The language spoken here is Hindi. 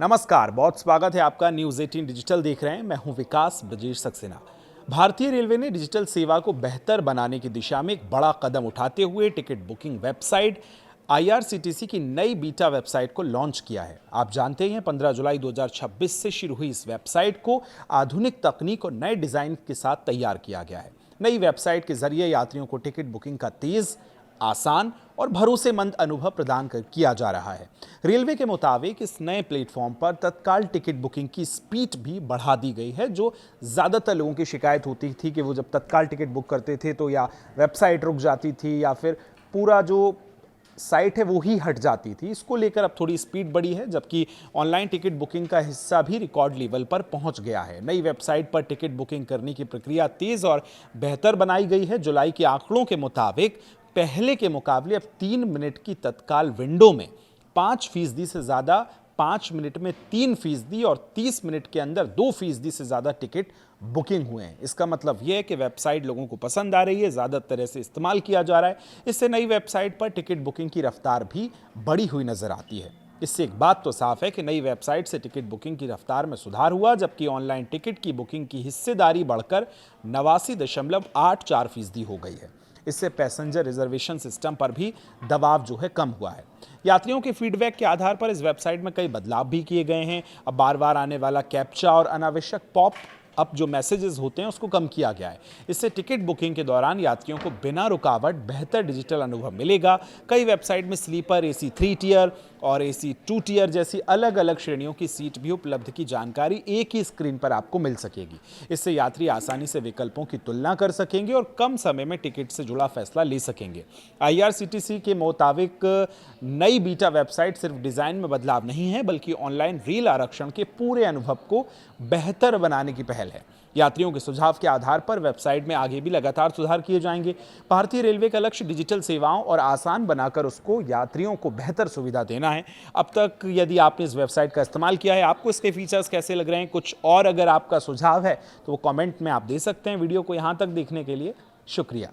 नमस्कार, बहुत स्वागत है आपका। न्यूज़ 18 डिजिटल देख रहे हैं। मैं हूं विकास ब्रजेश सक्सेना। भारतीय रेलवे ने डिजिटल सेवा को बेहतर बनाने की दिशा में एक बड़ा कदम उठाते हुए टिकट बुकिंग वेबसाइट IRCTC की नई बीटा वेबसाइट को लॉन्च किया है। आप जानते हैं 15 जुलाई 2026 से शुरू हुई इस वेबसाइट को आधुनिक तकनीक और नए डिजाइन के साथ तैयार किया गया है। नई वेबसाइट के जरिए यात्रियों को टिकट बुकिंग का तेज, आसान और भरोसेमंद अनुभव प्रदान किया जा रहा है। रेलवे के मुताबिक इस नए प्लेटफॉर्म पर तत्काल टिकट बुकिंग की स्पीड भी बढ़ा दी गई है। जो ज़्यादातर लोगों की शिकायत होती थी कि वो जब तत्काल टिकट बुक करते थे तो या वेबसाइट रुक जाती थी या फिर पूरा जो साइट है वो ही हट जाती थी। इसको लेकर अब थोड़ी स्पीड बढ़ी है, जबकि ऑनलाइन टिकट बुकिंग का हिस्सा भी रिकॉर्ड लेवल पर पहुंच गया है। नई वेबसाइट पर टिकट बुकिंग करने की प्रक्रिया तेज और बेहतर बनाई गई है। जुलाई के आंकड़ों के मुताबिक पहले के मुकाबले अब 3 मिनट की तत्काल विंडो में 5% से ज़्यादा, 5 मिनट में 3% और 30 मिनट के अंदर 2% से ज़्यादा टिकट बुकिंग हुए हैं। इसका मतलब यह है कि वेबसाइट लोगों को पसंद आ रही है, ज़्यादा तरह से इस्तेमाल किया जा रहा है। इससे नई वेबसाइट पर टिकट बुकिंग की रफ्तार भी बढ़ी हुई नजर आती है। इससे एक बात तो साफ है कि नई वेबसाइट से टिकट बुकिंग की रफ्तार में सुधार हुआ, जबकि ऑनलाइन टिकट की बुकिंग की हिस्सेदारी बढ़कर 89.84% हो गई है। इससे पैसेंजर रिजर्वेशन सिस्टम पर भी दबाव जो है कम हुआ है। यात्रियों के फीडबैक के आधार पर इस वेबसाइट में कई बदलाव भी किए गए हैं। अब बार बार आने वाला कैप्चा और अनावश्यक पॉप अप जो मैसेजेस होते हैं उसको कम किया गया है। इससे टिकट बुकिंग के दौरान यात्रियों को बिना रुकावट बेहतर डिजिटल अनुभव मिलेगा। कई वेबसाइट में स्लीपर, AC 3 टियर और AC 2 टियर जैसी अलग अलग श्रेणियों की सीट भी उपलब्ध की जानकारी एक ही स्क्रीन पर आपको मिल सकेगी। इससे यात्री आसानी से विकल्पों की तुलना कर सकेंगे और कम समय में टिकट से जुड़ा फैसला ले सकेंगे। IRCTC के मुताबिक नई बीटा वेबसाइट सिर्फ डिजाइन में बदलाव नहीं है, बल्कि ऑनलाइन रेल आरक्षण के पूरे अनुभव को बेहतर बनाने की पहल है। यात्रियों के सुझाव के आधार पर वेबसाइट में आगे भी लगातार सुधार किए जाएंगे। भारतीय रेलवे का लक्ष्य डिजिटल सेवाओं और आसान बनाकर उसको यात्रियों को बेहतर सुविधा देना है। अब तक यदि आपने इस वेबसाइट का इस्तेमाल किया है, आपको इसके फीचर्स कैसे लग रहे हैं, कुछ और अगर आपका सुझाव है तो वो कमेंट में आप दे सकते हैं। वीडियो को यहाँ तक देखने के लिए शुक्रिया।